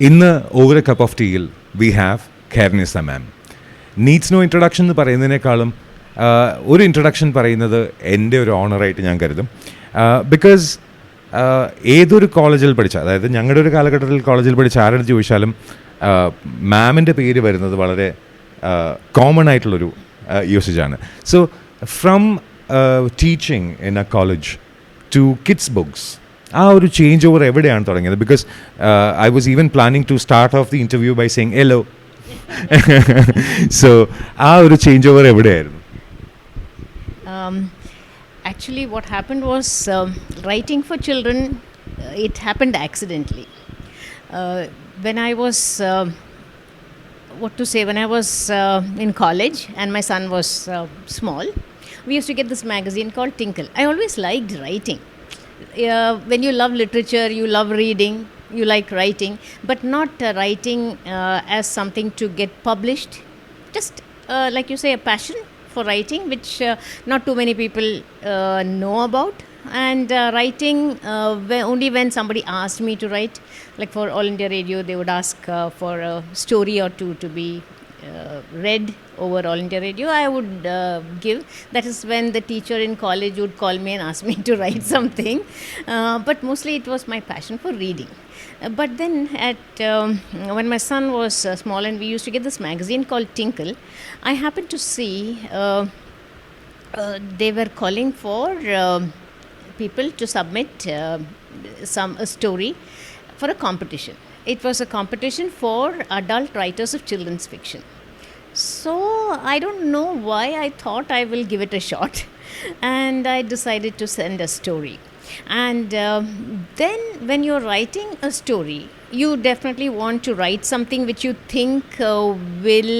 ഇന്ന് over a cup of ടീയിൽ we have Khairnisa ma'am. Needs no introduction എന്ന് പറയുന്നതിനേക്കാളും ഒരു ഇൻട്രൊഡക്ഷൻ പറയുന്നത് എൻ്റെ ഒരു ഓണറായിട്ട് ഞാൻ കരുതും. ബിക്കോസ് ഏതൊരു കോളേജിൽ പഠിച്ച, അതായത് ഞങ്ങളുടെ ഒരു കാലഘട്ടത്തിൽ കോളേജിൽ പഠിച്ച ആരുടെ ചോദിച്ചാലും മാമിൻ്റെ പേര് വരുന്നത് വളരെ കോമൺ ആയിട്ടുള്ളൊരു യൂസേജാണ്. So from teaching in a college to kids books, ആ ഒരു ചേഞ്ച് ഓവർ എവിടെയാണ് തുടങ്ങിയത്? Because I was even planning to start off the interview by saying hello. So ആ ഒരു ചേഞ്ച് ഓവർ എവിടെയായിരുന്നു? Actually, what happened was writing for children, it happened accidentally. When I was, when I was in college and my son was small, we used to get this magazine called Tinkle. I always liked writing. When you love literature, you love reading, you like writing, but not writing as something to get published. Just like you say, a passion for writing, which not too many people know about. And writing only when somebody asked me to write, like for All India Radio, they would ask for a story or two to be read over All India Radio, I would give. That is when the teacher in college would call me and ask me to write something. But mostly it was my passion for reading. But then when my son was small and we used to get this magazine called Tinkle, I happened to see they were calling for people to submit a story for a competition. It was a competition for adult writers of children's fiction. So I don't know why I thought I will give it a shot, and I decided to send a story. And then when you're writing a story, you definitely want to write something which you think will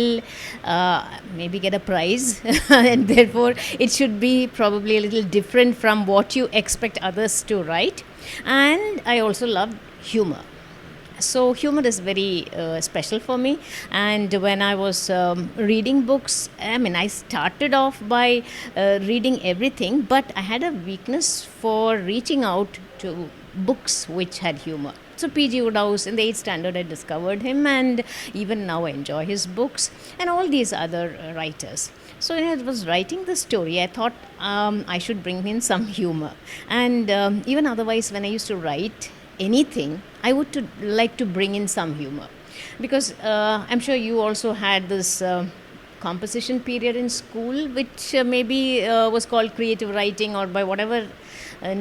maybe get a prize and therefore it should be probably a little different from what you expect others to write. And I also love humor. So humor is very special for me. And when I was reading books, I started off by reading everything, but I had a weakness for reaching out to books which had humor. So P.G. Wodehouse, in the 8th standard, I discovered him, and even now I enjoy his books, and all these other writers. So when I was writing the story, I thought I should bring in some humor. And even otherwise, when I used to write anything, I would like to bring in some humor, because I'm sure you also had this composition period in school, which maybe was called creative writing, or by whatever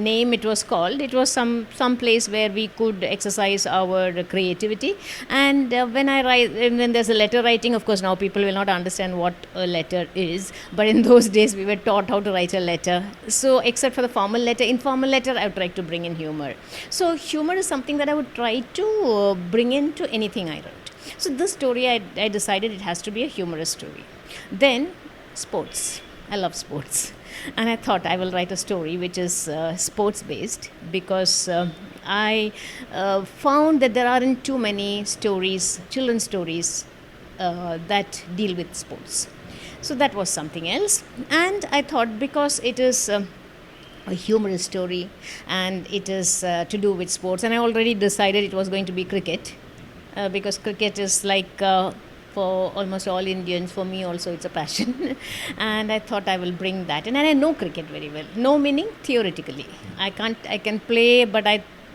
name it was called. It was some place where we could exercise our creativity. And when there's a letter writing, of course now people will not understand what a letter is, but in those days we were taught how to write a letter. So except for the formal letter, informal letter, I would try to bring in humor. So humor is something that I would try to bring into anything I wrote. So this story, I decided it has to be a humorous story. Then sports. I love sports. And I thought I will write a story which is sports based, because I found that there aren't too many stories, children's stories, that deal with sports. So that was something else. And I thought, because it is a humorous story and it is to do with sports, and I already decided it was going to be cricket, because cricket is like for almost all Indians, for me also it's a passion. And I thought I will bring that. And I know cricket very well. No meaning theoretically. I can play, but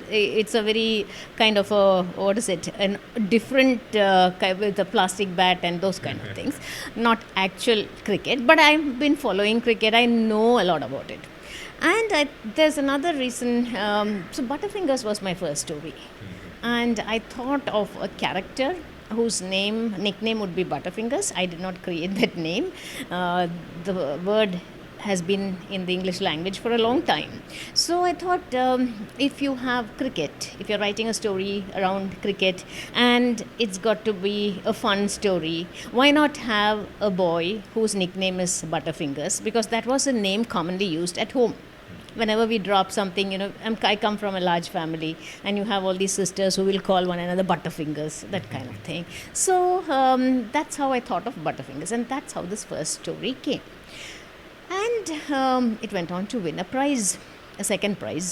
it's a very kind of a, a different with a plastic bat and those kind of things. Not actual cricket, but I've been following cricket. I know a lot about it. And there's another reason. So Butterfingers was my first story. And I thought of a character whose nickname would be Butterfingers. I did not create that name. The word has been in the English language for a long time. So I thought, if you have cricket, if you're writing a story around cricket and it's got to be a fun story, why not have a boy whose nickname is Butterfingers? Because that was a name commonly used at home. Whenever we drop something, I come from a large family, and you have all these sisters who will call one another Butterfingers, that kind of thing. So that's how I thought of Butterfingers, and that's how this first story came. And it went on to win a prize, a second prize.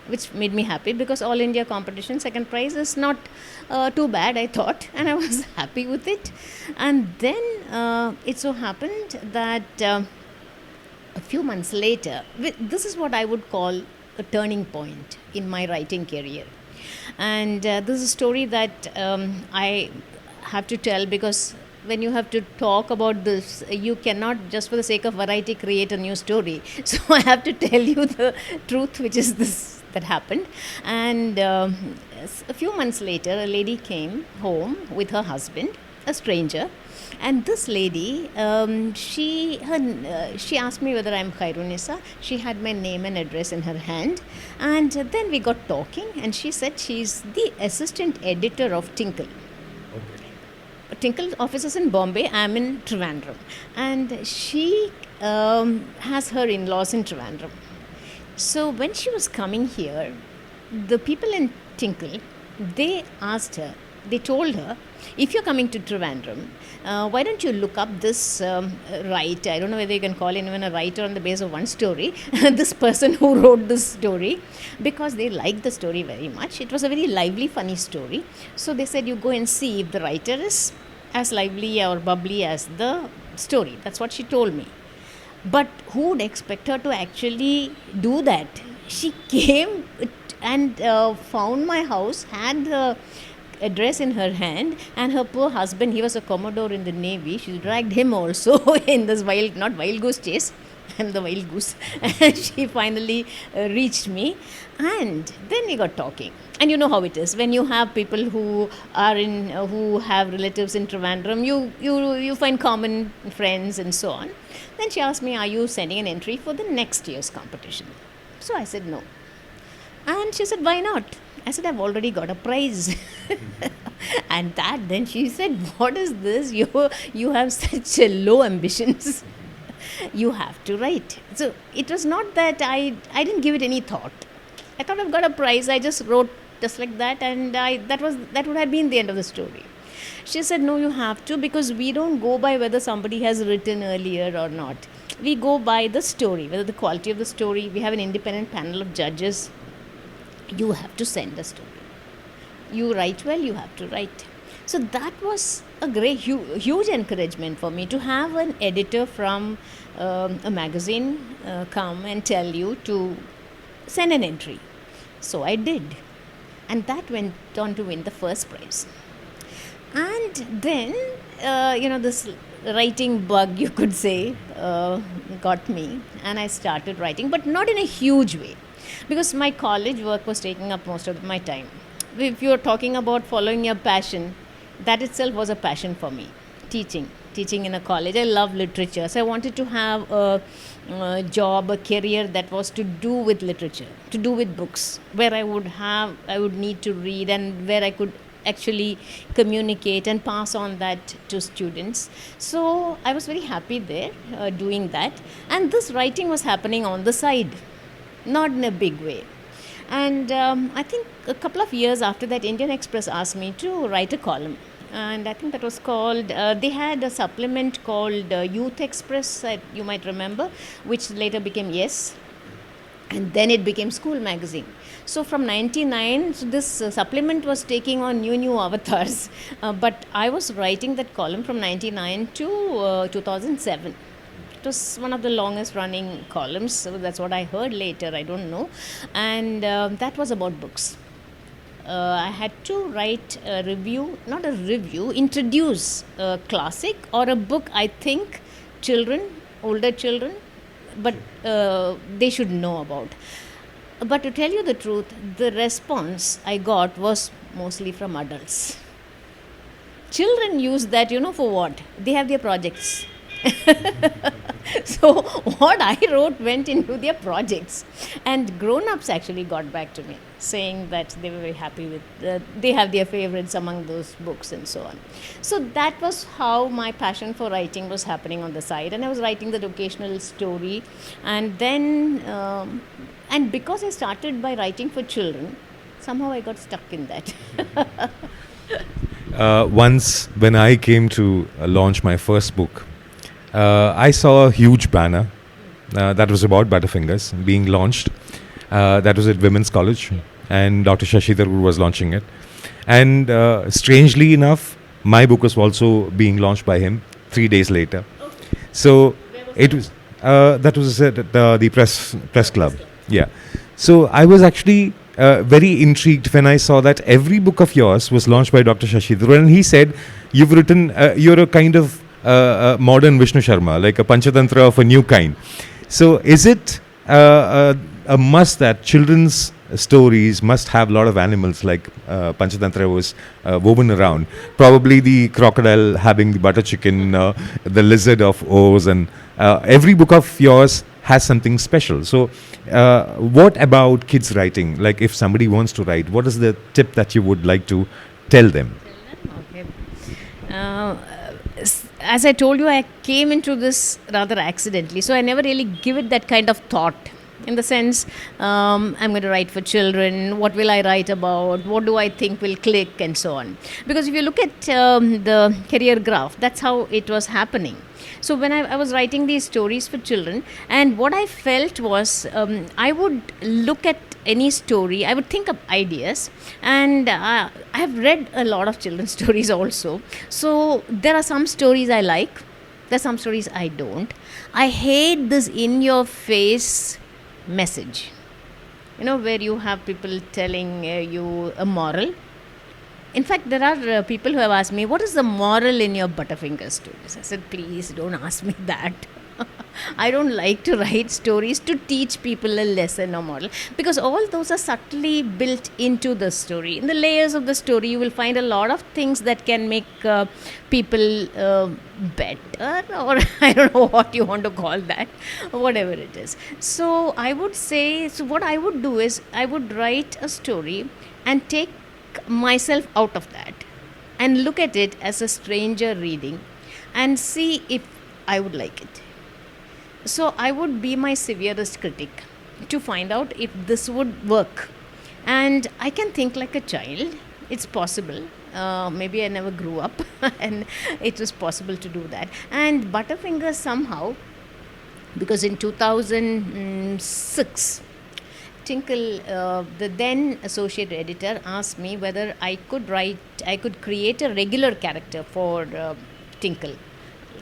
which made me happy because All India competition second prize is not too bad, I thought, and I was happy with it. And then it so happened that a few months later, this is what I would call a turning point in my writing career. And this is a story that I have to tell because when you have to talk about this, you cannot just for the sake of variety create a new story. So I have to tell you the truth, which is this that happened. And a few months later, a lady came home with her husband, a stranger. And this lady, she asked me whether I'm Khairunisa. She had my name and address in her hand. And then we got talking, and she said she's the assistant editor of Tinkle. Tinkle office is in Bombay, I'm in Trivandrum. And she has her in-laws in Trivandrum. So when she was coming here, the people in Tinkle, they told her, if you're coming to Trivandrum, why don't you look up this writer? I don't know whether you can call anyone a writer on the basis of one story, this person who wrote this story, because they liked the story very much. It was a very lively, funny story. So they said, you go and see if the writer is as lively or bubbly as the story. That's what she told me. But who would expect her to actually do that? She came and found my house, had the address in her hand, and her poor husband, he was a commodore in the navy, she dragged him also in this not wild goose chase, I'm the wild goose, and she finally reached me, and then we got talking. And you know how it is when you have people who are who have relatives in Trivandrum, you find common friends and so on. Then she asked me, are you sending an entry for the next year's competition? So I said no. And she said, why not? I said, I've already got a prize. And then she said, what is this? You have such low ambitions. You have to write. So it was not that I didn't give it any thought. I thought I've got a prize. I just wrote just like that, and that would have been the end of the story. She said, no, you have to, because we don't go by whether somebody has written earlier or not. We go by the story, whether the quality of the story. We have an independent panel of judges. You have to send a story. You write well, you have to write. So that was a great, huge encouragement for me to have an editor from a magazine come and tell you to send an entry. So I did. And that went on to win the first prize. And then, this writing bug, you could say, got me. And I started writing, but not in a huge way, because my college work was taking up most of my time. If you're talking about following your passion, that itself was a passion for me. Teaching in a college. I love literature. So I wanted to have a job, a career that was to do with literature, to do with books, where I would need to read, and where I could actually communicate and pass on that to students. So I was very happy there doing that. And this writing was happening on the side, not in a big way. And I think a couple of years after that, Indian Express asked me to write a column. And I think that was called, they had a supplement called Youth Express, you might remember, which later became Yes. And then it became School Magazine. So from 99, so this supplement was taking on new avatars. But I was writing that column from 99 to 2007. It was one of the longest running columns. So that's what I heard later, I don't know. And that was about books. I had to write a review, not a review, introduce a classic or a book I think older children, but they should know about. But to tell you the truth, the response I got was mostly from adults. Children use that, for what? They have their projects. So what I wrote went into their projects, and grown-ups actually got back to me saying that they were very happy with they have their favorites among those books and so on. So that was how my passion for writing was happening on the side, and I was writing the occasional story. And then and because I started by writing for children, somehow I got stuck in that. Once when I came to launch my first book, I saw a huge banner that was about Butterfingers being launched. That was at Women's College, and Dr. Shashi Tharoor was launching it. And strangely enough, my book was also being launched by him 3 days later. So it was that was at the press club. Yeah. So I was actually very intrigued when I saw that every book of yours was launched by Dr. Shashi Tharoor, and he said, "You've written. You're a kind of modern Vishnu Sharma, like a Panchatantra of a new kind." So is it a must that children's stories must have a lot of animals like Panchatantra was woven around? Probably the crocodile having the butter chicken, the lizard of Oz, and every book of yours has something special. So what about kids writing? Like if somebody wants to write, what is the tip that you would like to tell them? Okay. As I told you, I came into this rather accidentally, so I never really give it that kind of thought. In the sense, I'm going to write for children. What will I write about? What do I think will click, and so on. Because if you look at the career graph, that's how it was happening. So when I was writing these stories for children, and what I felt was I would look at any story, I would think of ideas, and I have read a lot of children's stories also. So there are some stories I like, there are some stories I don't. I hate this in your face message, where you have people telling you a moral. In fact, there are people who have asked me, what is the moral in your Butterfinger stories? I said, please don't ask me that. I don't like to write stories to teach people a lesson or moral, because all those are subtly built into the story. In the layers of the story, you will find a lot of things that can make people better, or I don't know what you want to call that, whatever it is. So I would say, what I would do is I would write a story and take myself out of that and look at it as a stranger reading and see if I would like it. So I would be my severest critic to find out if this would work. And I can think like a child. It's possible. Maybe I never grew up and it was possible to do that. And Butterfinger somehow, because in 2006, Tinkle, the then associate editor, asked me whether I could create a regular character for Tinkle.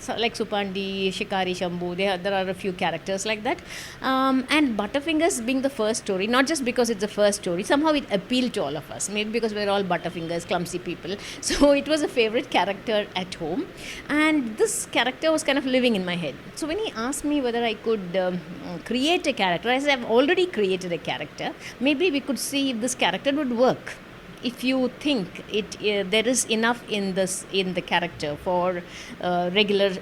So like Supandi, Shikari, Shambhu, there are a few characters like that. And Butterfingers being the first story, not just because it's the first story, somehow it appealed to all of us. Maybe because we're all Butterfingers, clumsy people. So it was a favorite character at home. And this character was kind of living in my head. So when he asked me whether I could create a character, I said, I've already created a character. Maybe we could see if this character would work. If you think there is enough in the character for regular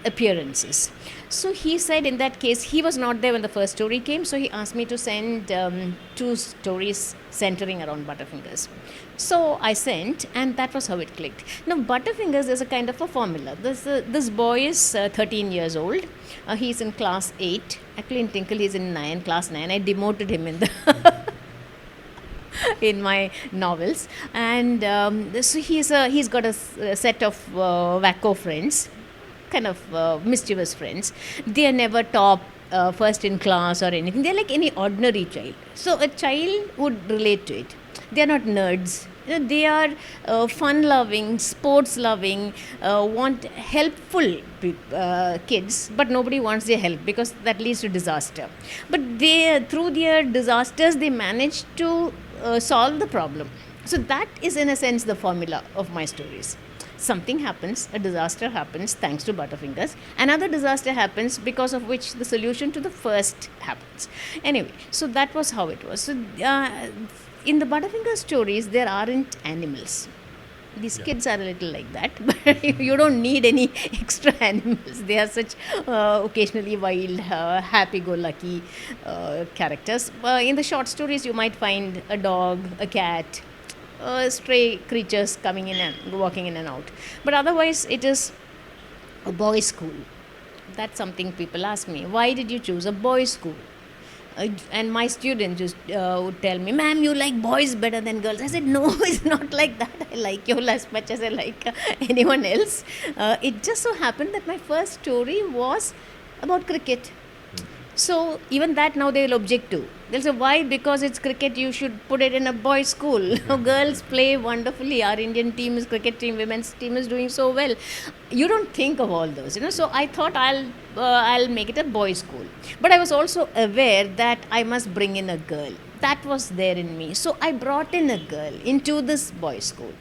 appearances. So he said in that case, he was not there when the first story came, so he asked me to send 2 stories centering around Butterfingers. So I sent, and that was how it clicked. Now Butterfingers is a kind of a formula. This boy is 13 years old. He's in class 8. Actually in Tinkle he's in class 9. I demoted him in the in my novels, and so he's got a set of wacko friends, kind of mischievous friends. They are never top first in class or anything. They're like any ordinary child. So a child would relate to it. They are not nerds. They are fun-loving, sports-loving, want helpful kids, but nobody wants their help because that leads to disaster. But through their disasters, they manage to solve the problem. So that is in a sense the formula of my stories. Something happens, a disaster happens thanks to Butterfingers. Another disaster happens because of which the solution to the first happens. Anyway, so that was how it was. So in the Butterfinger stories, there aren't animals. These kids are a little like that, but you don't need any extra animals. They are such occasionally wild, happy-go-lucky characters. In the short stories, you might find a dog, a cat, stray creatures coming in and walking in and out. But otherwise, it is a boys' school. That's something people ask me. Why did you choose a boys' school? And my students just would tell me, ma'am, you like boys better than girls. I said, no, it's not like that. I like you all as much as I like anyone else. It just so happened that my first story was about cricket. So even that now they will object to. They'll say, why? Because it's cricket, you should put it in a boys' school. Girls play wonderfully. Our Indian team is cricket team, women's team is doing so well. You don't think of all those, you know. So I thought I'll make it a boys' school. But I was also aware that I must bring in a girl. That was there in me. So I brought in a girl into this boys' school.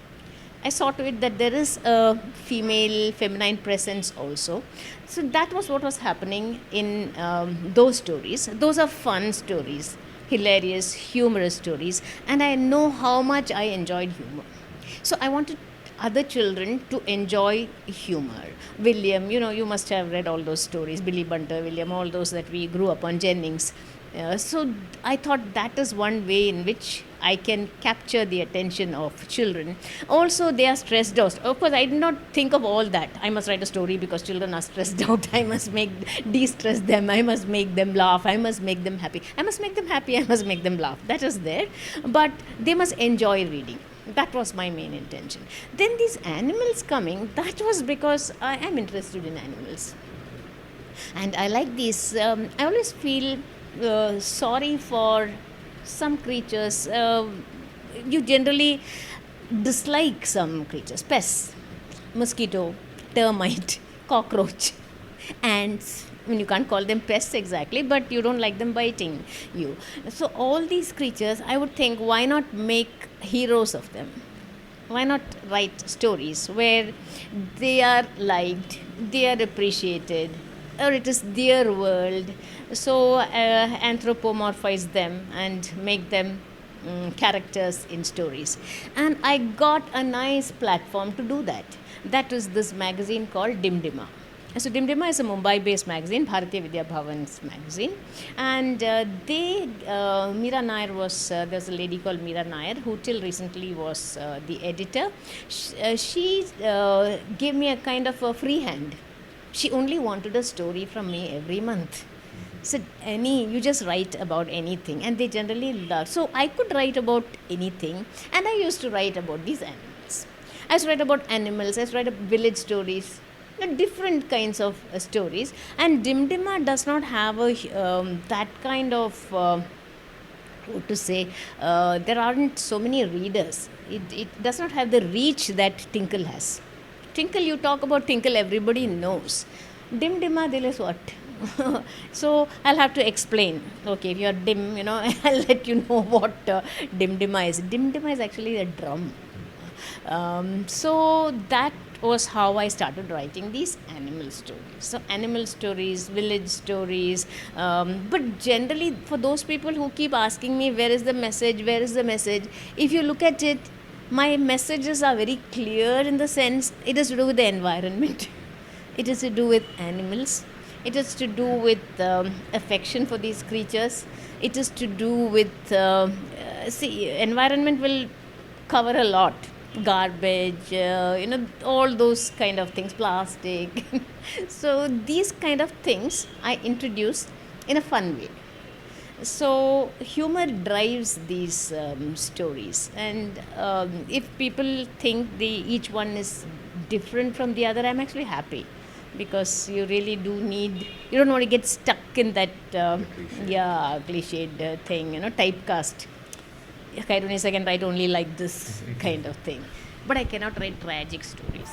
I saw to it that there is a female, feminine presence also. So that was what was happening in those stories. Those are fun stories, hilarious, humorous stories, and I know how much I enjoyed humor. So I wanted other children to enjoy humor. William, you know, you must have read all those stories, Billy Bunter, William, all those that we grew up on, Jennings. So I thought that is one way in which I can capture the attention of children. Also, they are stressed out. Of course, I did not think of all that. I must write a story because children are stressed out. I must de-stress them. I must make them laugh. I must make them happy. I must make them happy. I must make them laugh. That is there. But they must enjoy reading. That was my main intention. Then these animals coming, that was because I am interested in animals. And I like these. I always feel sorry for some creatures. You generally dislike some creatures, pests, mosquito, termite, cockroach, ants. I mean, you can't call them pests exactly, but you don't like them biting you. So all these creatures, I would think, why not make heroes of them? Why not write stories where they are liked, they are appreciated, or it is their world? So anthropomorphize them and make them characters in stories. And I got a nice platform to do that. That is this magazine called Dimdima. So Dimdima is a Mumbai-based magazine, Bharatiya Vidya Bhavan's magazine, and Meera Nair was, there's a lady called Meera Nair who till recently was the editor. She gave me a kind of a free hand. She only wanted a story from me every month. So you just write about anything, and they generally love. So I could write about anything, and I used to write about these animals. I used to write about animals. I used to write village stories, different kinds of stories. And Dimdima does not have that kind of what to say. There aren't so many readers. It does not have the reach that Tinkle has. Tinkle, you talk about Tinkle, everybody knows. Dimdima, they'll say what? So I'll have to explain. Okay, if you're dim, I'll let you know what Dimdima is. Dimdima is actually a drum. So that was how I started writing these animal stories. So animal stories, village stories, but generally for those people who keep asking me, where is the message, if you look at it, my messages are very clear in the sense it is to do with the environment. It is to do with animals. It is to do with affection for these creatures. It is to do with, environment will cover a lot. Garbage, all those kind of things, plastic. So these kind of things I introduce in a fun way. So humor drives these stories, and if people think each one is different from the other, I'm actually happy, because you really do need, you don't want to get stuck in that cliched thing, typecast. Kairunis, I can write only like this kind of thing, but I cannot write tragic stories.